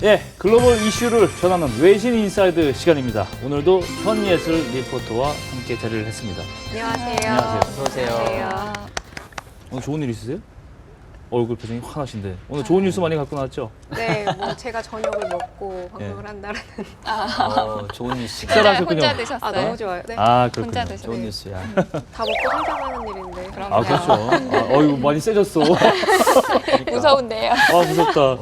예, 글로벌 이슈를 전하는 외신 인사이드 시간입니다. 오늘도 현예슬 리포터와 함께 자리를 했습니다. 안녕하세요. 안녕하세요. 어서 오세요. 오늘 좋은 일 있으세요? 얼굴 표정이 환하신데 오늘 좋은 뉴스 많이 갖고 나왔죠? 네, 뭐 제가 저녁을 먹고 방송을 한다는. 좋은 뉴스. 식사를 하셨군요. 혼자 드셨어요? 아, 너무 좋아요. 네. 아, 그렇군요. 혼자 드셨어요? 좋은 뉴스야. 다 먹고 상상하는 일인데. 그럼요. 아, 그렇죠. 어이구, 많이 세졌어. 무서운데요. 아, 무섭다.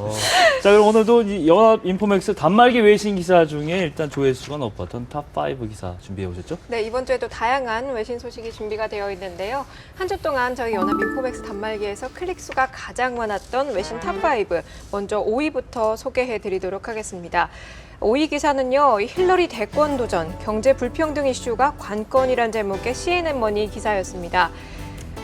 자, 그럼 오늘도 이 연합 인포맥스 단말기 외신 기사 중에 일단 조회수가 높았던 탑5 기사 준비해 오셨죠? 네, 이번 주에도 다양한 외신 소식이 준비가 되어 있는데요. 한 주 동안 저희 연합 인포맥스 단말기에서 클릭 수가 가장 많았던 외신 탑5 먼저 5위부터 소개해 드리도록 하겠습니다. 5위 기사는요, 힐러리 대권 도전, 경제 불평등 이슈가 관건이란 제목의 CNN 머니 기사였습니다.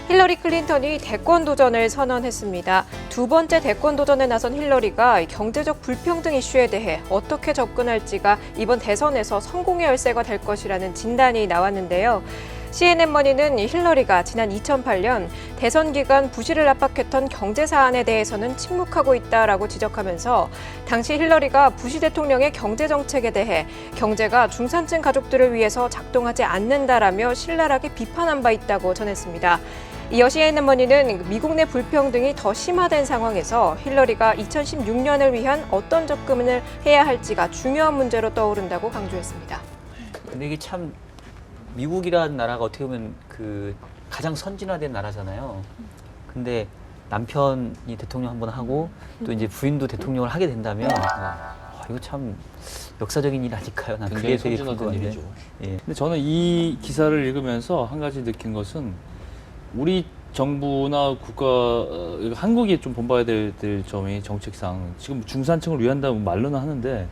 힐러리 클린턴이 대권 도전을 선언했습니다. 두 번째 대권 도전에 나선 힐러리가 경제적 불평등 이슈에 대해 어떻게 접근할지가 이번 대선에서 성공의 열쇠가 될 것이라는 진단이 나왔는데요. CNN 머니는 힐러리가 지난 2008년 대선 기간 부실을 압박했던 경제 사안에 대해서는 침묵하고 있다라고 지적하면서 당시 힐러리가 부시 대통령의 경제 정책에 대해 경제가 중산층 가족들을 위해서 작동하지 않는다라며 신랄하게 비판한 바 있다고 전했습니다. 이어 CNN 머니는 미국 내 불평등이 더 심화된 상황에서 힐러리가 2016년을 위한 어떤 접근을 해야 할지가 중요한 문제로 떠오른다고 강조했습니다. 근데 이게 참 미국이라는 나라가 어떻게 보면 그 가장 선진화된 나라잖아요. 근데 남편이 대통령 한번 하고 또 이제 부인도 대통령을 하게 된다면 이거 참 역사적인 일 아닐까요? 난 굉장히 그게 되게 선진화된 궁금한데. 일이죠. 예. 근데 저는 이 기사를 읽으면서 한 가지 느낀 것은 우리 정부나 국가, 한국이 좀 본받아야 될 점이 정책상 지금 중산층을 위한다고 말로는 하는데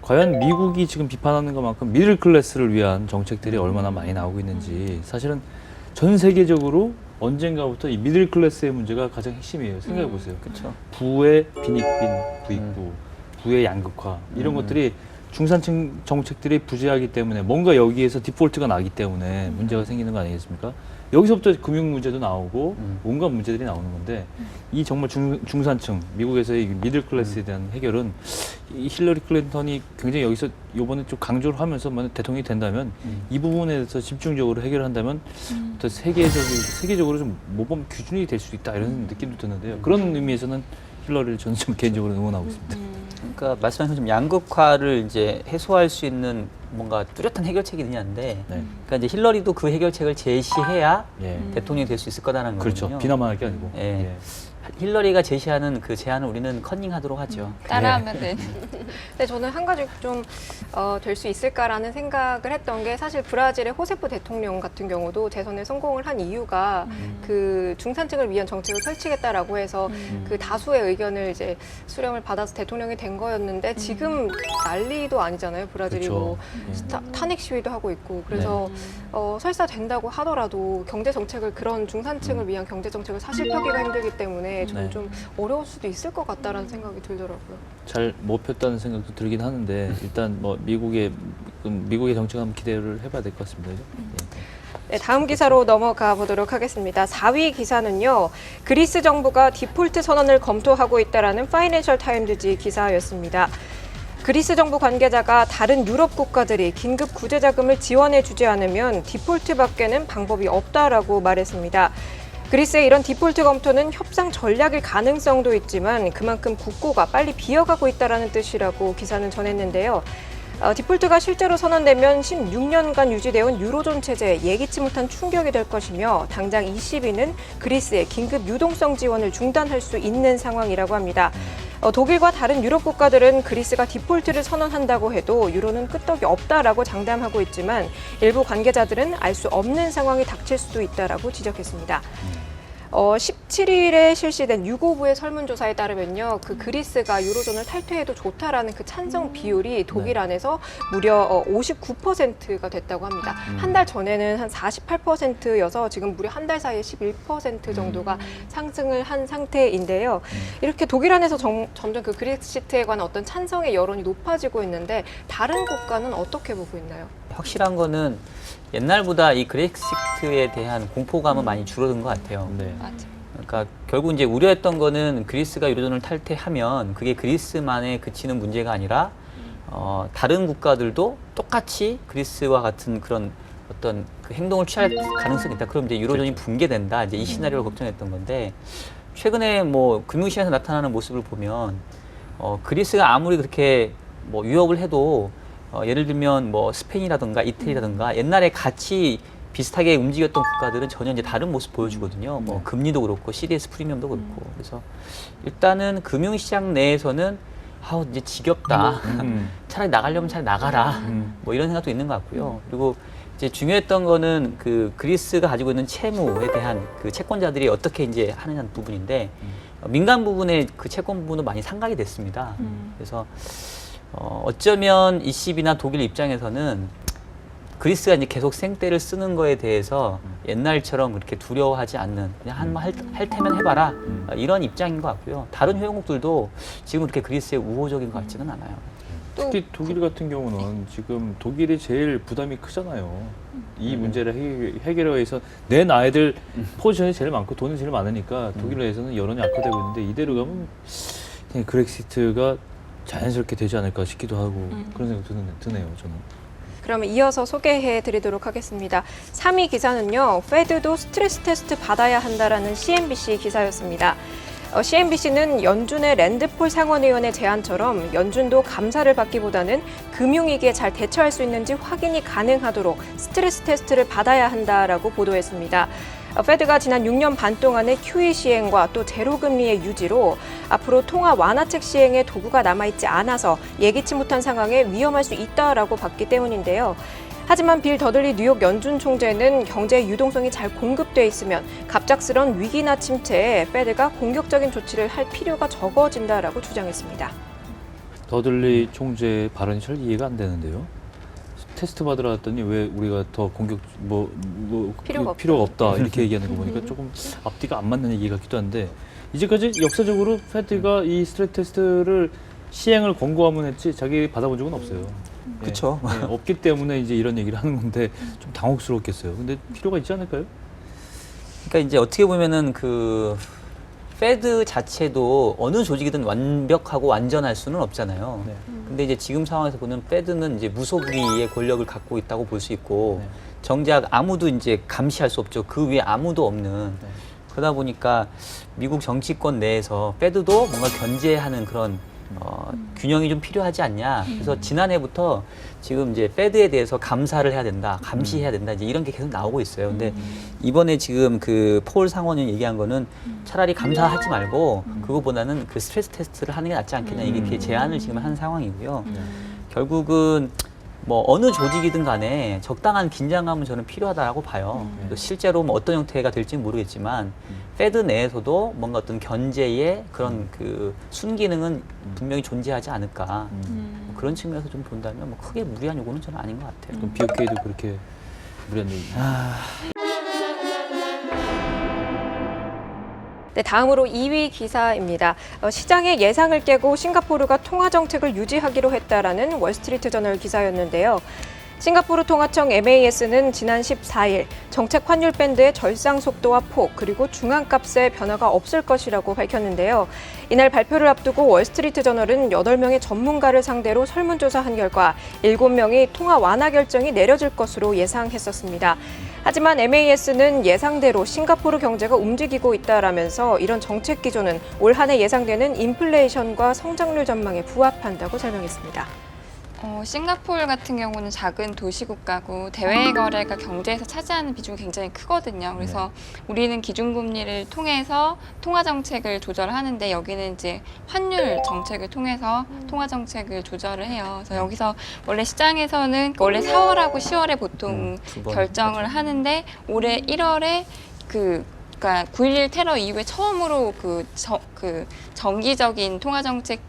과연 미국이 지금 비판하는 것만큼 미들 클래스를 위한 정책들이 얼마나 많이 나오고 있는지 사실은 전 세계적으로 언젠가부터 이 미들 클래스의 문제가 가장 핵심이에요. 생각해 보세요. 그렇죠. 부의 빈익빈 부익부, 부의 양극화 이런 것들이 중산층 정책들이 부재하기 때문에 뭔가 여기에서 디폴트가 나기 때문에 문제가 생기는 거 아니겠습니까? 여기서부터 금융 문제도 나오고 온갖 문제들이 나오는 건데 이 정말 중산층 미국에서의 미들 클래스에 대한 해결은 이 힐러리 클린턴이 굉장히 여기서 이번에 좀 강조를 하면서 만약 대통령이 된다면 이 부분에 대해서 집중적으로 해결한다면 더 세계적으로 좀 모범 기준이 될 수 있다 이런 느낌도 드는데요. 그런 의미에서는 힐러리를 저는 좀 개인적으로 응원하고 있습니다. 그러니까 말씀하신 좀 양극화를 이제 해소할 수 있는 뭔가 뚜렷한 해결책이 있느냐인데, 네. 그러니까 이제 힐러리도 그 해결책을 제시해야 예. 대통령이 될 수 있을 거다라는 그렇죠. 거거든요. 비난만 할 게 아니고. 예. 예. 힐러리가 제시하는 그 제안을 우리는 컨닝하도록 하죠. 따라하면 돼. 근데 저는 한 가지 좀 될 수 있을까라는 생각을 했던 게 사실 브라질의 호세프 대통령 같은 경우도 대선에 성공을 한 이유가 그 중산층을 위한 정책을 펼치겠다라고 해서 그 다수의 의견을 이제 수렴을 받아서 대통령이 된 거였는데 지금 난리도 아니잖아요. 브라질이 그렇죠. 뭐 탄핵 시위도 하고 있고 그래서 설사 된다고 하더라도 경제 정책을 그런 중산층을 위한 경제 정책을 사실 펴기가 힘들기 때문에 저는 네. 좀 어려울 수도 있을 것 같다라는 생각이 들더라고요. 잘 못 폈다는 생각도 들긴 하는데 일단 뭐 미국의 정책 한번 기대를 해봐야 될 것 같습니다. 그죠? 예. 네, 다음 기사로 넘어가 보도록 하겠습니다. 4위 기사는요. 그리스 정부가 디폴트 선언을 검토하고 있다라는 파이낸셜 타임즈 기사였습니다. 그리스 정부 관계자가 다른 유럽 국가들이 긴급 구제 자금을 지원해 주지 않으면 디폴트밖에는 방법이 없다라고 말했습니다. 그리스의 이런 디폴트 검토는 협상 전략일 가능성도 있지만 그만큼 국고가 빨리 비어가고 있다는 뜻이라고 기사는 전했는데요. 디폴트가 실제로 선언되면 16년간 유지되어 유로존 체제에 예기치 못한 충격이 될 것이며 당장 20위는 그리스의 긴급 유동성 지원을 중단할 수 있는 상황이라고 합니다. 독일과 다른 유럽 국가들은 그리스가 디폴트를 선언한다고 해도 유로는 끄떡이 없다라고 장담하고 있지만 일부 관계자들은 알 수 없는 상황이 닥칠 수도 있다라고 지적했습니다. 17일에 실시된 유고부의 설문조사에 따르면요, 그 그리스가 유로존을 탈퇴해도 좋다라는 그 찬성 비율이 독일 안에서 무려 59%가 됐다고 합니다. 한 달 전에는 한 48%여서 지금 무려 한 달 사이에 11% 정도가 상승을 한 상태인데요. 이렇게 독일 안에서 점점 그 그렉시트에 관한 어떤 찬성의 여론이 높아지고 있는데 다른 국가는 어떻게 보고 있나요? 확실한 거는 옛날보다 이 그렉시트에 대한 공포감은 많이 줄어든 것 같아요. 네. 맞아. 그러니까 결국 이제 우려했던 거는 그리스가 유로존을 탈퇴하면 그게 그리스만에 그치는 문제가 아니라 다른 국가들도 똑같이 그리스와 같은 그런 어떤 그 행동을 취할 가능성이 있다. 그럼 이제 유로존이 붕괴된다. 이제 이 시나리오를 걱정했던 건데 최근에 뭐 금융시장에서 나타나는 모습을 보면 그리스가 아무리 그렇게 뭐 유혹을 해도 예를 들면 뭐 스페인이라든가 이태리라든가 옛날에 같이 비슷하게 움직였던 국가들은 전혀 이제 다른 모습 보여주거든요. 뭐 금리도 그렇고 CDS 프리미엄도 그렇고 그래서 일단은 금융시장 내에서는 이제 지겹다. 차라리 나가려면 잘 나가라. 뭐 이런 생각도 있는 것 같고요. 그리고 이제 중요했던 거는 그 그리스가 가지고 있는 채무에 대한 그 채권자들이 어떻게 이제 하느냐는 부분인데 민간 부분의 그 채권 부분도 많이 상각이 됐습니다. 그래서 어쩌면 ECB나 독일 입장에서는 그리스가 이제 계속 생떼를 쓰는 거에 대해서 옛날처럼 그렇게 두려워하지 않는 그냥 한번 할 테면 해봐라 이런 입장인 것 같고요. 다른 회원국들도 지금 그렇게 그리스에 우호적인 것 같지는 않아요. 특히 독일 같은 경우는 지금 독일이 제일 부담이 크잖아요. 이 문제를 해결하기 위해서 낸 아이들 포지션이 제일 많고 돈이 제일 많으니까 독일 내에서는 여론이 악화되고 있는데 이대로 가면 그냥 그렉시트가 자연스럽게 되지 않을까 싶기도 하고 그런 생각도 드네요, 저는. 그러면 이어서 소개해 드리도록 하겠습니다. 3위 기사는요. 페드도 스트레스 테스트 받아야 한다라는 CNBC 기사였습니다. CNBC는 연준의 랜드폴 상원의원의 제안처럼 연준도 감사를 받기보다는 금융위기에 잘 대처할 수 있는지 확인이 가능하도록 스트레스 테스트를 받아야 한다라고 보도했습니다. 페드가 지난 6년 반 동안의 QE 시행과 또 제로금리의 유지로 앞으로 통화 완화책 시행에 도구가 남아있지 않아서 예기치 못한 상황에 위험할 수 있다라고 봤기 때문인데요. 하지만 빌 더들리 뉴욕 연준 총재는 경제 유동성이 잘 공급돼 있으면 갑작스런 위기나 침체에 페드가 공격적인 조치를 할 필요가 적어진다라고 주장했습니다. 더들리 총재의 발언이 잘 이해가 안 되는데요. 테스트 받으러 왔더니 왜 우리가 더 필요가 없다 이렇게 얘기하는 거 보니까 조금 앞뒤가 안 맞는 얘기 같기도 한데 이제까지 역사적으로 페드가 이 스트레스 테스트를 시행을 권고하면 했지 자기 받아본 적은 없어요. 그렇죠. 없기 때문에 이제 이런 얘기를 하는 건데 좀 당혹스럽겠어요. 근데 필요가 있지 않을까요? 그러니까 이제 어떻게 보면은 그 페드 자체도 어느 조직이든 완벽하고 완전할 수는 없잖아요. 네. 근데 이제 지금 상황에서 보면 페드는 이제 무소불위의 권력을 갖고 있다고 볼 수 있고 네. 정작 아무도 이제 감시할 수 없죠. 그 위에 아무도 없는. 네. 그러다 보니까 미국 정치권 내에서 페드도 뭔가 견제하는 그런 균형이 좀 필요하지 않냐. 그래서 지난해부터 지금 이제 페드에 대해서 감사를 해야 된다, 감시해야 된다, 이제 이런 게 계속 나오고 있어요. 근데 이번에 지금 그 폴 상원이 얘기한 거는 차라리 감사하지 말고 그거보다는 그 스트레스 테스트를 하는 게 낫지 않겠냐. 이게 제안을 지금 한 상황이고요. 결국은 뭐 어느 조직이든 간에 적당한 긴장감은 저는 필요하다고 봐요. 실제로 뭐 어떤 형태가 될지는 모르겠지만 페드 내에서도 뭔가 어떤 견제의 그런 그 순기능은 분명히 존재하지 않을까. 뭐 그런 측면에서 좀 본다면 뭐 크게 무리한 요구는 저는 아닌 것 같아요. 그럼 BOK도 그렇게 무리한 얘기. 네, 다음으로 2위 기사입니다. 시장의 예상을 깨고 싱가포르가 통화 정책을 유지하기로 했다라는 월스트리트저널 기사였는데요. 싱가포르 통화청 MAS는 지난 14일 정책 환율 밴드의 절상 속도와 폭 그리고 중앙값에 변화가 없을 것이라고 밝혔는데요. 이날 발표를 앞두고 월스트리트저널은 8명의 전문가를 상대로 설문조사한 결과 7명이 통화 완화 결정이 내려질 것으로 예상했었습니다. 하지만 MAS는 예상대로 싱가포르 경제가 움직이고 있다라면서 이런 정책 기조는 올 한 해 예상되는 인플레이션과 성장률 전망에 부합한다고 설명했습니다. 싱가포르 같은 경우는 작은 도시 국가고 대외 거래가 경제에서 차지하는 비중이 굉장히 크거든요. 그래서 우리는 기준금리를 통해서 통화 정책을 조절하는데 여기는 이제 환율 정책을 통해서 통화 정책을 조절을 해요. 그래서 여기서 원래 시장에서는 원래 4월하고 10월에 보통 결정을 하는데 올해 1월에 그러니까 9.11 테러 이후에 처음으로 정기적인 통화 정책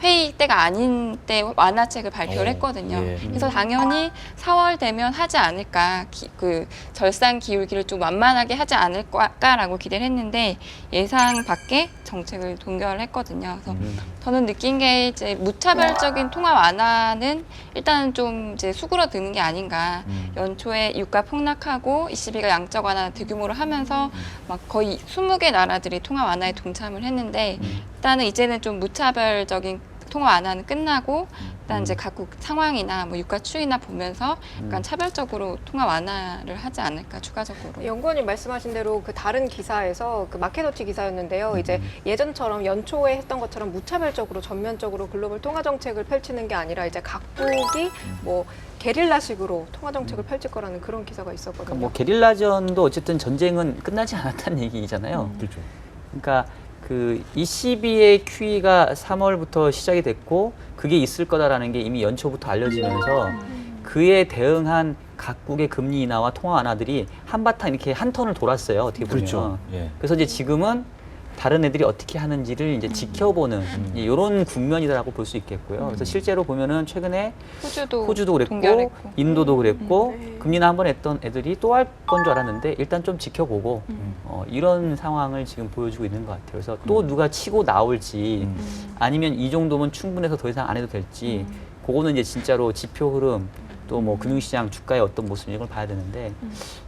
회의 때가 아닌 때 완화책을 발표를 했거든요. 예. 그래서 당연히 4월 되면 하지 않을까, 그 절상 기울기를 좀 완만하게 하지 않을까라고 기대를 했는데 예상 밖의 정책을 동결했거든요. 그래서 저는 느낀 게 이제 무차별적인 통화 완화는 일단은 좀 이제 수그러드는 게 아닌가. 연초에 유가 폭락하고 ECB가 양적 완화 대규모로 하면서 막 거의 20개 나라들이 통화 완화에 동참을 했는데 일단은 이제는 좀 무차별적인 통화 완화는 끝나고 일단 이제 각국 상황이나 뭐 유가 추이나 보면서 약간 차별적으로 통화 완화를 하지 않을까 추가적으로. 연구원님 말씀하신 대로 그 다른 기사에서 그 마켓워치 기사였는데요. 이제 예전처럼 연초에 했던 것처럼 무차별적으로 전면적으로 글로벌 통화 정책을 펼치는 게 아니라 이제 각국이 뭐 게릴라식으로 통화 정책을 펼칠 거라는 그런 기사가 있었거든요. 그러니까 뭐 게릴라전도 어쨌든 전쟁은 끝나지 않았다는 얘기잖아요. 그렇죠. 그러니까 그 ECB의 QE가 3월부터 시작이 됐고 그게 있을 거다라는 게 이미 연초부터 알려지면서 그에 대응한 각국의 금리 인하와 통화 완화들이 한바탕 이렇게 한 턴을 돌았어요. 어떻게 보면. 그렇죠. 예. 그래서 이제 지금은 다른 애들이 어떻게 하는지를 이제 지켜보는 이런 국면이라고 볼 수 있겠고요. 그래서 실제로 보면은 최근에 호주도 그랬고 동결했고. 인도도 그랬고 네. 금리나 한번 했던 애들이 또 할 건 줄 알았는데 일단 좀 지켜보고 이런 상황을 지금 보여주고 있는 것 같아요. 그래서 또 누가 치고 나올지 아니면 이 정도면 충분해서 더 이상 안 해도 될지 그거는 이제 진짜로 지표 흐름 또 뭐 금융시장 주가의 어떤 모습 이걸 봐야 되는데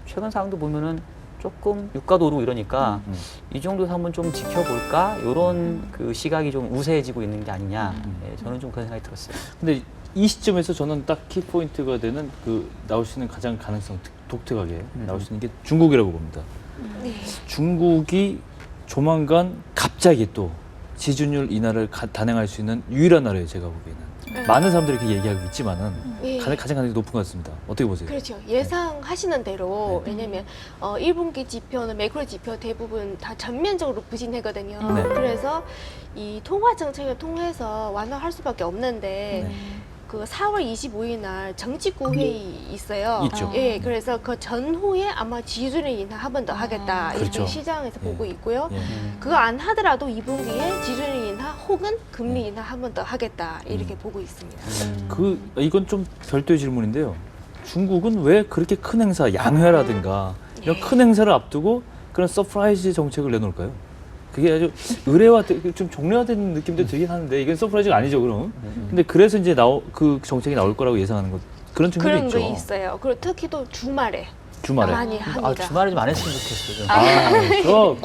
최근 상황도 보면은 조금 유가도 오르고 이러니까 이 정도에서 한번 좀 지켜볼까 이런 그 시각이 좀 우세해지고 있는 게 아니냐. 예, 저는 좀 그런 생각이 들었어요. 근데 이 시점에서 저는 딱 키포인트가 되는 그 나올 수 있는 가장 가능성 독특하게 나올 수 있는 게 중국이라고 봅니다. 중국이 조만간 갑자기 또 지준율 인하를 단행할 수 있는 유일한 나라예요, 제가 보기에는. 많은 사람들이 그렇게 얘기하고 있지만은 예. 가장 가능성이 높은 것 같습니다. 어떻게 보세요? 그렇죠. 예상하시는 대로 왜냐면 1분기 지표는 매크로 지표 대부분 다 전면적으로 부진하거든요. 네. 그래서 이 통화 정책을 통해서 완화할 수밖에 없는데 그 4월 25일 날 정치국 회의 있어요. 있죠. 예, 그래서 그 전후에 아마 지준을 인하 한 번 더 하겠다 이렇게 그렇죠. 시장에서 예. 보고 있고요. 예. 그거 안 하더라도 2분기에 지준을 인하 혹은 금리 인하 한 번 더 하겠다 이렇게 보고 있습니다. 이건 좀 별도의 질문인데요. 중국은 왜 그렇게 큰 행사, 양회라든가 이런 큰 행사를 앞두고 그런 서프라이즈 정책을 내놓을까요? 그게 아주 의례화, 좀 종례화된 느낌도 들긴 하는데 이건 서프라이즈가 아니죠, 그럼. 근데 그래서 이제 그 정책이 나올 거라고 예상하는 것 그런 측면이 그런 있죠. 거 있어요. 그리고 특히 또 주말에 주말에. 많이 합니다. 아, 주말에 좀 안 했으면 좋겠어요. 좀. 저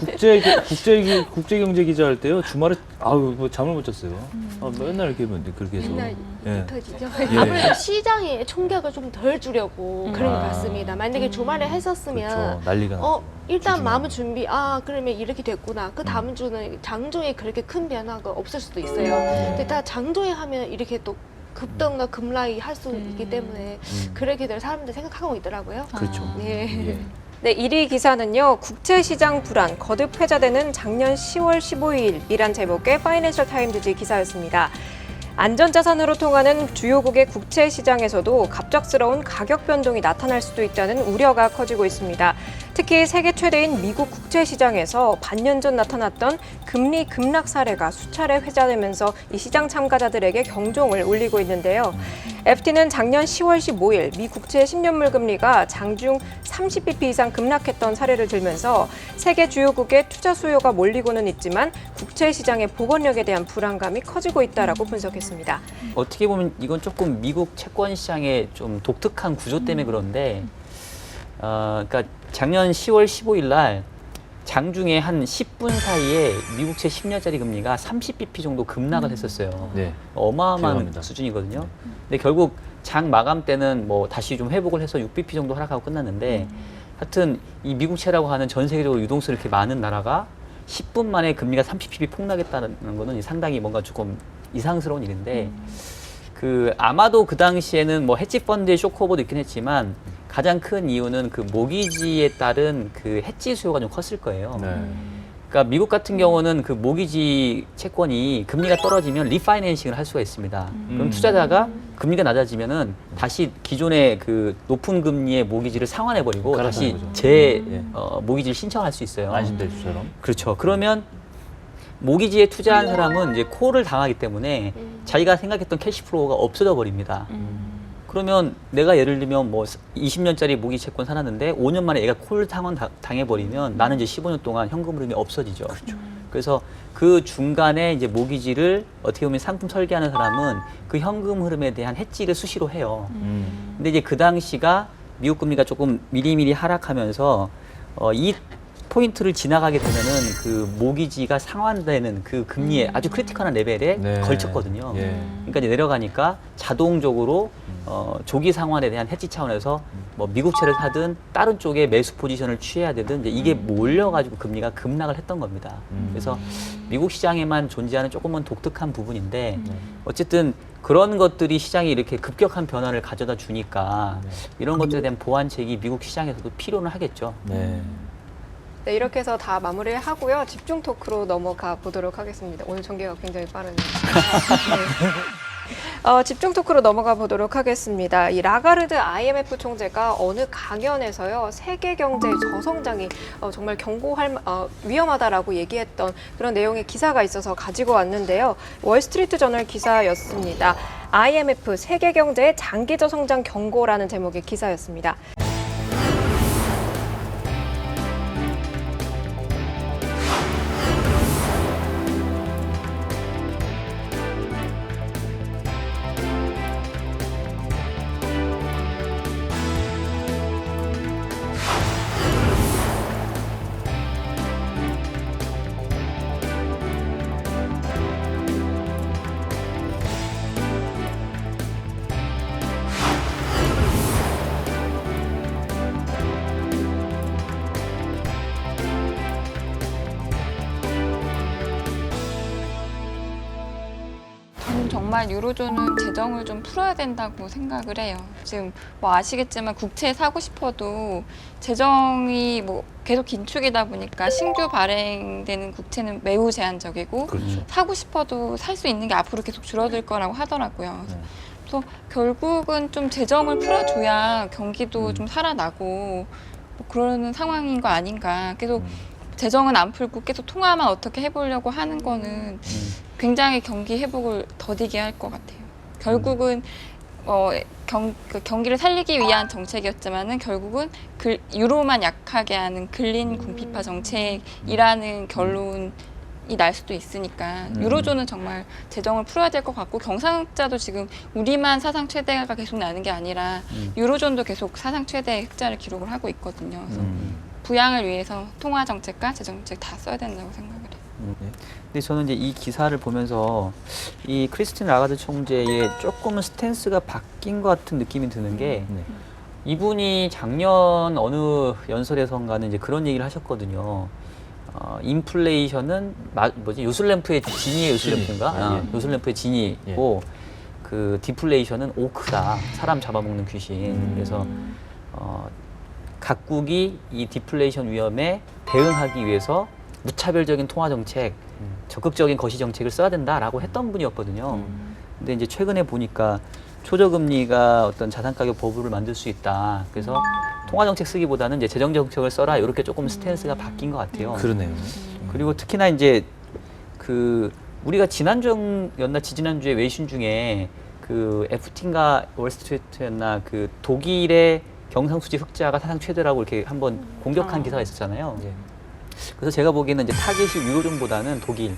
국제 기자 할 때요 주말에 뭐 잠을 못 잤어요. 맨날 이렇게 그렇게 해서. 예. 터지죠. 예. 아무래도 시장의 총격을 좀 덜 주려고 그런 것 같습니다. 만약에 주말에 했었으면 그렇죠. 난리가 났죠. 일단 주중에. 마음 준비, 그러면 이렇게 됐구나. 그 다음 주는 장중에 그렇게 큰 변화가 없을 수도 있어요. 근데 다 장중에 하면 이렇게 또 급등과 급락이 할 수 있기 때문에 그렇게 될 사람들 생각하고 있더라고요. 그렇죠. 네. 예. 네, 1위 기사는요. 국제시장 불안 거듭 회자되는 작년 10월 15일이란 제목의 파이낸셜 타임즈지 기사였습니다. 안전자산으로 통하는 주요국의 국채시장에서도 갑작스러운 가격 변동이 나타날 수도 있다는 우려가 커지고 있습니다. 특히 세계 최대인 미국 국채시장에서 반년 전 나타났던 금리 급락 사례가 수차례 회자되면서 이 시장 참가자들에게 경종을 울리고 있는데요. FT는 작년 10월 15일 미 국채 10년물 금리가 장중 30bp 이상 급락했던 사례를 들면서 세계 주요국의 투자 수요가 몰리고는 있지만 국채 시장의 복원력에 대한 불안감이 커지고 있다라고 분석했습니다. 어떻게 보면 이건 조금 미국 채권 시장의 좀 독특한 구조 때문에 그런데, 그러니까 작년 10월 15일 날 장중에 한 10분 사이에 미국채 10년짜리 금리가 30bp 정도 급락을 했었어요. 네. 어마어마한 기억합니다. 수준이거든요. 근데 결국 장 마감 때는 뭐 다시 좀 회복을 해서 6bp 정도 하락하고 끝났는데, 하여튼 이 미국채라고 하는 전 세계적으로 유동성이 이렇게 많은 나라가 10분 만에 금리가 30bp 폭락했다는 거는 상당히 뭔가 조금 이상스러운 일인데, 아마도 그 당시에는 뭐 헤지 펀드의 쇼크오버도 있긴 했지만 가장 큰 이유는 그 모기지에 따른 그 해지 수요가 좀 컸을 거예요. 네. 그러니까 미국 같은 경우는 그 모기지 채권이 금리가 떨어지면 리파이낸싱을 할 수가 있습니다. 그럼 투자자가 금리가 낮아지면은 다시 기존의 그 높은 금리의 모기지를 상환해버리고 다시 거죠. 재 모기지를 신청할 수 있어요. 안심대출처럼. 그렇죠. 그러면 모기지에 투자한 사람은 이제 콜을 당하기 때문에 자기가 생각했던 캐시플로우가 없어져 버립니다. 그러면 내가 예를 들면 뭐 20년짜리 모기 채권 사놨는데 5년 만에 얘가 콜 상환 당해버리면 나는 이제 15년 동안 현금 흐름이 없어지죠. 그래서 그 중간에 이제 모기지를 어떻게 보면 상품 설계하는 사람은 그 현금 흐름에 대한 해지를 수시로 해요. 근데 이제 그 당시가 미국 금리가 조금 미리미리 하락하면서 이 포인트를 지나가게 되면은 그 모기지가 상환되는 그 금리의 아주 크리티컬한 레벨에 네. 걸쳤거든요. 예. 그러니까 이제 내려가니까 자동적으로 조기 상환에 대한 해지 차원에서 뭐 미국채를 사든 다른 쪽에 매수 포지션을 취해야 되든 이제 이게 몰려가지고 금리가 급락을 했던 겁니다. 그래서 미국 시장에만 존재하는 조금은 독특한 부분인데 어쨌든 그런 것들이 시장에 이렇게 급격한 변화를 가져다 주니까 이런 것들에 대한 보완책이 미국 시장에서도 필요는 하겠죠. 네. 네, 이렇게 해서 다 마무리를 하고요. 집중 토크로 넘어가 보도록 하겠습니다. 오늘 전개가 굉장히 빠르네요. 네. 집중 토크로 넘어가 보도록 하겠습니다. 이 라가르드 IMF 총재가 어느 강연에서요, 세계 경제 저성장이 정말 위험하다라고 얘기했던 그런 내용의 기사가 있어서 가지고 왔는데요. 월스트리트 저널 기사였습니다. IMF 세계 경제의 장기 저성장 경고라는 제목의 기사였습니다. 저는 정말 유로존은 재정을 좀 풀어야 된다고 생각을 해요. 지금 뭐 아시겠지만 국채 사고 싶어도 재정이 뭐 계속 긴축이다 보니까 신규 발행되는 국채는 매우 제한적이고 그렇죠. 사고 싶어도 살 수 있는 게 앞으로 계속 줄어들 거라고 하더라고요. 네. 그래서 결국은 좀 재정을 풀어줘야 경기도 좀 살아나고 뭐 그러는 상황인 거 아닌가. 계속 재정은 안 풀고 계속 통화만 어떻게 해보려고 하는 거는 굉장히 경기 회복을 더디게 할 것 같아요. 결국은 경기를 살리기 위한 정책이었지만은 결국은 유로만 약하게 하는 근린 궁핍화 정책이라는 결론이 날 수도 있으니까 유로존은 정말 재정을 풀어야 될 것 같고 경상흑자도 지금 우리만 사상 최대가 계속 나는 게 아니라 유로존도 계속 사상 최대 흑자를 기록을 하고 있거든요. 그래서 부양을 위해서 통화 정책과 재정 정책 다 써야 된다고 생각을 해요. 근데 저는 이제 이 기사를 보면서 이 크리스틴 라가드 총재의 조금은 스탠스가 바뀐 것 같은 느낌이 드는 게 네. 이분이 작년 어느 연설에선가는 이제 그런 얘기를 하셨거든요. 인플레이션은 요술램프의 진이의 요술램프인가? 예. 요술램프의 진이고 그 디플레이션은 오크다. 사람 잡아먹는 귀신. 그래서 각국이 이 디플레이션 위험에 대응하기 위해서 무차별적인 통화 정책, 적극적인 거시 정책을 써야 된다라고 했던 분이었거든요. 근데 이제 최근에 보니까 초저금리가 어떤 자산 가격 버블을 만들 수 있다. 그래서 통화 정책 쓰기보다는 이제 재정 정책을 써라. 이렇게 조금 스탠스가 바뀐 것 같아요. 그러네요. 그리고 특히나 이제 그 우리가 지난주였나 지지난주에 외신 중에 그 FT인가 월스트리트였나 그 독일의 경상수지 흑자가 사상 최대라고 이렇게 한번 공격한 기사가 있었잖아요. 예. 그래서 제가 보기에는 이제 타겟이 유로존보다는 독일.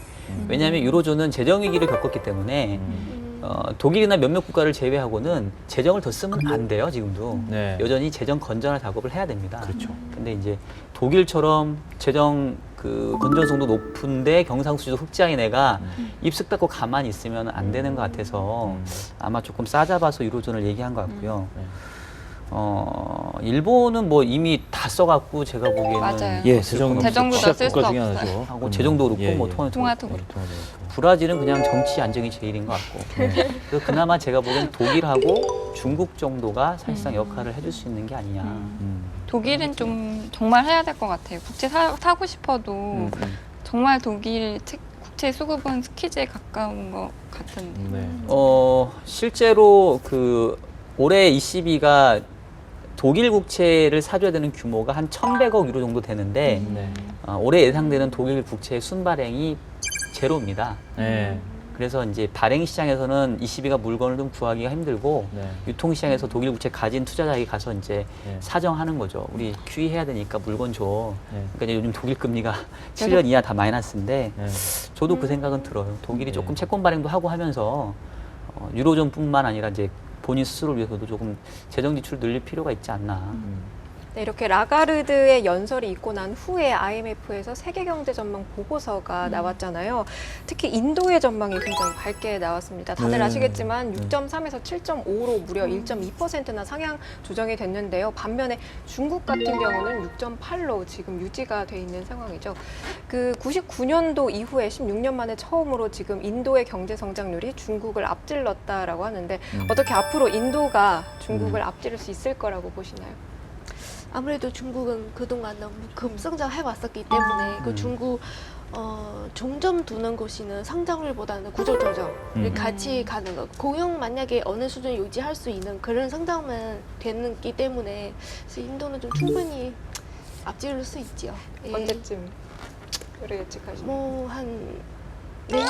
왜냐하면 유로존은 재정 위기를 겪었기 때문에 독일이나 몇몇 국가를 제외하고는 재정을 더 쓰면 안 돼요, 지금도. 네. 여전히 재정 건전화 작업을 해야 됩니다. 그렇죠. 근데 이제 독일처럼 재정 그 건전성도 높은데 경상수지도 흑자인 애가 입sức 닫고 가만히 있으면 안 되는 것 같아서 아마 조금 싸잡아서 유로존을 얘기한 것 같고요. 일본은 뭐 이미 다 써갖고 제가 보기에는 맞아요. 예, 재정도 재정도 다 쓸 수 국가 중에 없어요. 하나죠. 하고 재정도 그렇고 뭐 통화도 예, 그렇고. 통화도 그렇고. 브라질은 그냥 정치 안정이 제일인 것 같고 그래서 그나마 제가 보기엔 독일하고 중국 정도가 사실상 역할을 해줄 수 있는 게 아니냐. 독일은 좀 정말 해야 될 것 같아요. 국채 사고 싶어도 정말 독일 국채 수급은 스키즈에 가까운 것 같은데. 네. 실제로 그 올해 ECB가 독일 국채를 사줘야 되는 규모가 한 1,100억 유로 정도 되는데 네. 올해 예상되는 독일 국채 순발행이 제로입니다. 네. 그래서 이제 발행 시장에서는 ECB가 물건을 좀 구하기가 힘들고 네. 유통 시장에서 독일 국채 가진 투자자에게 가서 이제 네. 사정하는 거죠. 우리 QE 해야 되니까 물건 줘. 네. 그러니까 이제 요즘 독일 금리가 7년 이하 다 마이너스인데 네. 저도 그 생각은 들어요. 독일이 네. 조금 채권 발행도 하고 하면서 유로존뿐만 아니라 이제 본인 스스로를 위해서도 조금 재정 지출 늘릴 필요가 있지 않나. 네, 이렇게 라가르드의 연설이 있고 난 후에 IMF에서 세계 경제 전망 보고서가 나왔잖아요. 특히 인도의 전망이 굉장히 밝게 나왔습니다. 다들 네. 아시겠지만 6.3에서 7.5로 무려 1.2%나 상향 조정이 됐는데요. 반면에 중국 같은 경우는 6.8로 지금 유지가 돼 있는 상황이죠. 그 99년도 이후에 16년 만에 처음으로 지금 인도의 경제 성장률이 중국을 앞질렀다라고 하는데 어떻게 앞으로 인도가 중국을 앞지를 수 있을 거라고 보시나요? 아무래도 중국은 그동안 너무 급성장해 왔었기 때문에 그 중국 종점 두는 곳이는 성장률보다는 구조 조정을 같이 가는 거. 공용 만약에 어느 수준 유지할 수 있는 그런 성장만 됐기 때문에 그래서 인도는 좀 충분히 앞지를 수 있지요. 예. 언제쯤 그래 예측하시나요? 뭐 한 내년?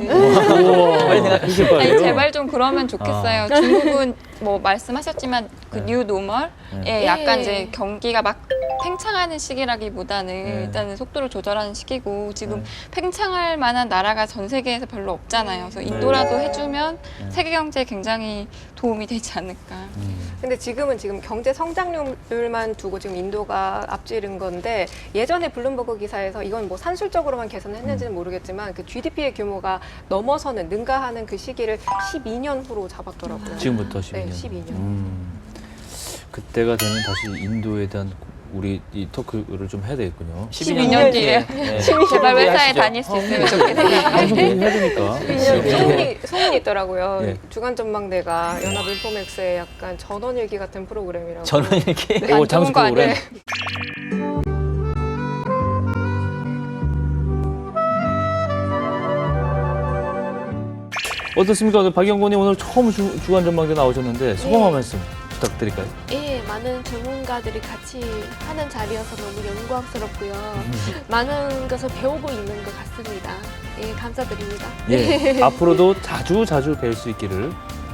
빨리 생각해. 그렇게 아니, 빠르요? 제발 좀 그러면 좋겠어요. 중국은 뭐 말씀하셨지만 그 네. 뉴 노멀에 네. 약간 이제 경기가 막 팽창하는 시기라기보다는 네. 일단은 속도를 조절하는 시기고 지금 네. 팽창할 만한 나라가 전 세계에서 별로 없잖아요. 그래서 네. 인도라도 해주면 네. 세계 경제에 굉장히 도움이 되지 않을까. 근데 지금은 지금 경제 성장률만 두고 지금 인도가 앞지른 건데 예전에 블룸버그 기사에서 이건 뭐 산술적으로만 계산했는지는 모르겠지만 그 GDP의 규모가 넘어서는 능가하는 그 시기를 12년 후로 잡았더라고요. 지금부터 12년. 네, 12년. 그때가 되면 다시 인도에 대한 우리 이 토크를 좀 해야 되겠군요. 12년 뒤에 네. 제발 회사에 하시죠. 다닐 수 있으면 좋겠어요. 방송 해야 되니까. 소문이 있더라고요. 네. 주간 전망대가 연합 인포맥스의 약간 전원일기 같은 프로그램이라고. 저는 이렇게 안 좋은 장수 거 프로그램. 아니에요? 어떻습니까? 오늘 박영곤이 오늘 처음 주간 전망대 나오셨는데 소감 한 말씀 부탁드릴까요? 예, 많은 전문가들이 같이 하는 자리여서 너무 영광스럽고요. 많은 것을 배우고 있는 것 같습니다. 예, 감사드립니다. 예. 앞으로도 자주 뵐 수 있기를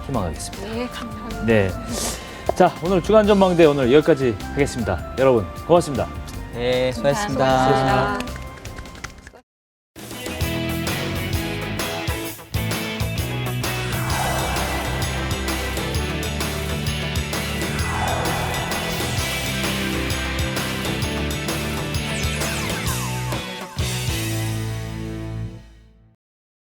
희망하겠습니다. 네, 감사합니다. 네. 자, 오늘 주간 전망대 오늘 여기까지 하겠습니다. 여러분, 고맙습니다. 네, 수고하셨습니다. 감사합니다.